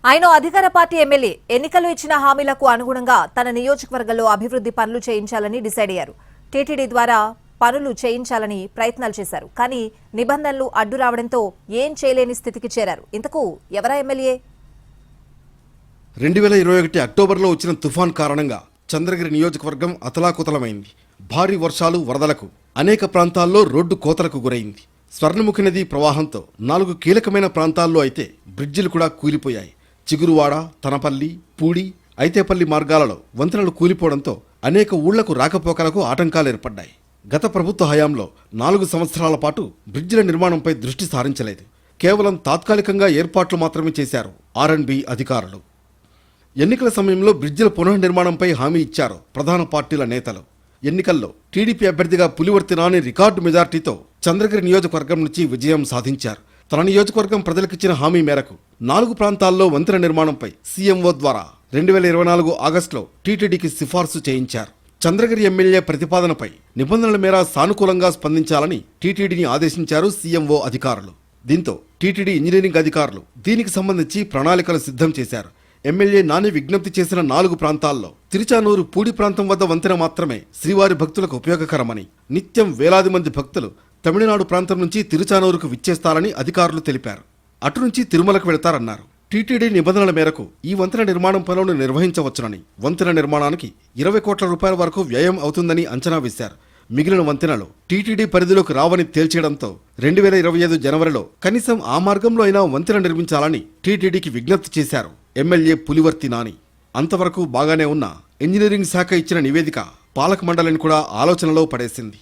ఆయన అధికార party MLA ఎన్నికల్లో ఇచ్చిన హామీలకు అనుగుణంగా తన నియోజకవర్గంలో అభివృద్ధి పనులు చేయించాలని డిసైడ్ అయ్యారు. టీటీడీ ద్వారా పనులు చేయించాలని ప్రయత్నాలు చేశారు. కానీ నిబంధనలు అడ్డు రావడంతో ఏం చేయలేని స్థితికి చేరారు. ఇంతకు ఎవరా ఎమ్మెల్యే? 2021 అక్టోబర్లో వచ్చిన తుఫాన్ కారణంగా చంద్రగిరి నియోజకవర్గం అతలాకుతలమైంది. భారీ వర్షాలు, వరదలకు అనేక ప్రాంతాల్లో రోడ్డు కోతలకు గురైంది. స్వర్ణముఖి నది ప్రవాహంతో 4 కీలకమైన ప్రాంతాల్లో అయితే బ్రిడ్జిలు కూడా కూలిపోయాయి. చిగురువాడ, తనపల్లి, పూడి, ఐతేపల్లి మార్గాలలో వంతెనలు కూలిపోవడంతో అనేక ఊళ్లకు రాకపోకలకు ఆటంకాలు ఏర్పడ్డాయి. గత ప్రభుత్వ హయాంలో 4 సంవత్సరాల పాటు బ్రిడ్జిల నిర్మాణంపై దృష్టి సారించలేదు. కేవలం తాత్కాలికంగా ఏర్పాట్లు మాత్రమే చేశారు R&B అధికారులు. ఎన్నికల సమయంలో బ్రిడ్జిల పునర్నిర్మాణంపై హామీ ఇచ్చారు ప్రధాన పార్టీల నేతలు. ఎన్నికల్లో టీడీపీ అభ్యర్థిగా పులివర్తి నాని రికార్డు మెజార్టీతో చంద్రగిరి నియోజకవర్గం నుంచి విజయం సాధించారు. తన నియోజకవర్గం ప్రజలకిచ్చిన హామీ మేరకు 4 ప్రాంతాల్లో వంతెన నిర్మాణంపై CMO ద్వారా 2024 ఆగస్టులో టీటీడీకి సిఫార్సు చేయించారు. చంద్రగిరి ఎమ్మెల్యే ప్రతిపాదనపై నిబంధనల మేర సానుకూలంగా స్పందించాలని టీటీడీని ఆదేశించారు CMO అధికారులు. దీంతో టీటీడీ ఇంజనీరింగ్ అధికారులు దీనికి సంబంధించి ప్రణాళికలు సిద్ధం చేశారు. ఎమ్మెల్యే నాని విజ్ఞప్తి చేసిన 4 ప్రాంతాల్లో తిరుచానూరు పూడి ప్రాంతం వద్ద వంతెన మాత్రమే శ్రీవారి భక్తులకు ఉపయోగకరమని, నిత్యం వేలాది మంది భక్తులు తమిళనాడు ప్రాంతం నుంచి తిరుచానూరుకు విచ్చేస్తారని అధికారులు తెలిపారు. అటు నుంచి తిరుమలకు వెళతారన్నారు. టీటీడీ నిబంధనల మేరకు ఈ వంతెన నిర్మాణం పనులను నిర్వహించవచ్చునని, వంతెన నిర్మాణానికి 20 కోట్ల రూపాయల వరకు వ్యయం అవుతుందని అంచనా వేశారు. మిగిలిన వంతెనలు టీటీడీ పరిధిలోకి రావని తేల్చేయడంతో 2025 జనవరిలో కనీసం ఆ మార్గంలో అయినా వంతెన నిర్మించాలని టీటీడీకి విజ్ఞప్తి చేశారు ఎమ్మెల్యే పులివర్తి నాని. అంతవరకు బాగానే ఉన్న ఇంజనీరింగ్ శాఖ ఇచ్చిన నివేదిక పాలక మండలిని కూడా ఆలోచనలో పడేసింది.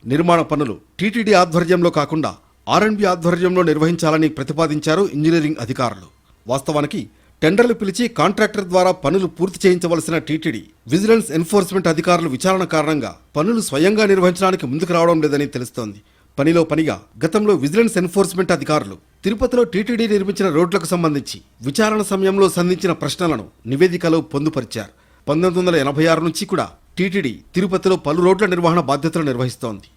నిర్మాణ పనులు టీటీడీ ఆధ్వర్యంలో కాకుండా R&B ఆధ్వర్యంలో నిర్వహించాలని ప్రతిపాదించారు ఇంజనీరింగ్ అధికారులు. వాస్తవానికి టెండర్లు పిలిచి కాంట్రాక్టర్ ద్వారా పనులు పూర్తి చేయించవలసిన టీటీడీ విజిలెన్స్ ఎన్ఫోర్స్మెంట్ అధికారులు విచారణ కారణంగా పనులు స్వయంగా నిర్వహించడానికి ముందుకు రావడం లేదని తెలుస్తోంది. పనిలో పనిగా గతంలో విజిలెన్స్ ఎన్ఫోర్స్మెంట్ అధికారులు తిరుపతిలో టీటీడీ నిర్మించిన రోడ్లకు సంబంధించి విచారణ సమయంలో సంధించిన ప్రశ్నలను నివేదికలో పొందుపరిచారు. 1986 నుంచి కూడా టీటీడీ తిరుపతిలో పలు రోడ్ల నిర్వహణ బాధ్యతలు నిర్వహిస్తోంది.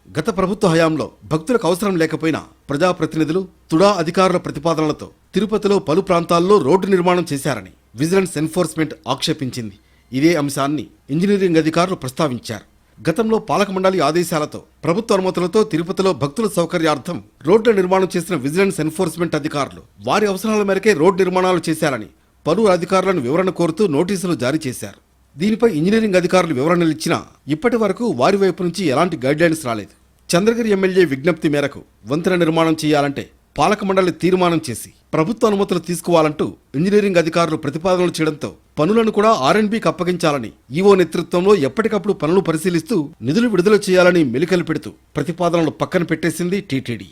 గత ప్రభుత్వ హయాంలో భక్తులకు అవసరం లేకపోయినా ప్రజాప్రతినిధులు, తుడా అధికారుల ప్రతిపాదనలతో తిరుపతిలో పలు ప్రాంతాల్లో రోడ్డు నిర్మాణం చేశారని విజిలెన్స్ ఎన్ఫోర్స్మెంట్ ఆక్షేపించింది. ఇదే అంశాన్ని ఇంజనీరింగ్ అధికారులు ప్రస్తావించారు. గతంలో పాలక మండలి ఆదేశాలతో ప్రభుత్వ అనుమతులతో తిరుపతిలో భక్తుల సౌకర్యార్థం రోడ్ల నిర్మాణం చేసిన విజిలెన్స్ ఎన్ఫోర్స్మెంట్ అధికారులు వారి అవసరాల మేరకే రోడ్డు నిర్మాణాలు చేశారని పలువురు అధికారులను వివరణ కోరుతూ నోటీసులు జారీ చేశారు. దీనిపై ఇంజనీరింగ్ అధికారులు వివరణలు ఇచ్చినా ఇప్పటి వరకు వారి వైపు నుంచి ఎలాంటి గైడ్లైన్స్ రాలేదు. చంద్రగిరి ఎమ్మెల్యే విజ్ఞప్తి మేరకు వంతెన నిర్మాణం చేయాలంటే పాలక మండలి తీర్మానం చేసి ప్రభుత్వ అనుమతులు తీసుకోవాలంటూ ఇంజనీరింగ్ అధికారులు ప్రతిపాదనలు చేయడంతో పనులను కూడా R&Bకి అప్పగించాలని ఈవో నేతృత్వంలో ఎప్పటికప్పుడు పనులు పరిశీలిస్తూ నిధులు విడుదల చేయాలని మెలికలు పెడుతూ ప్రతిపాదనలు పక్కన పెట్టేసింది టీటీడీ.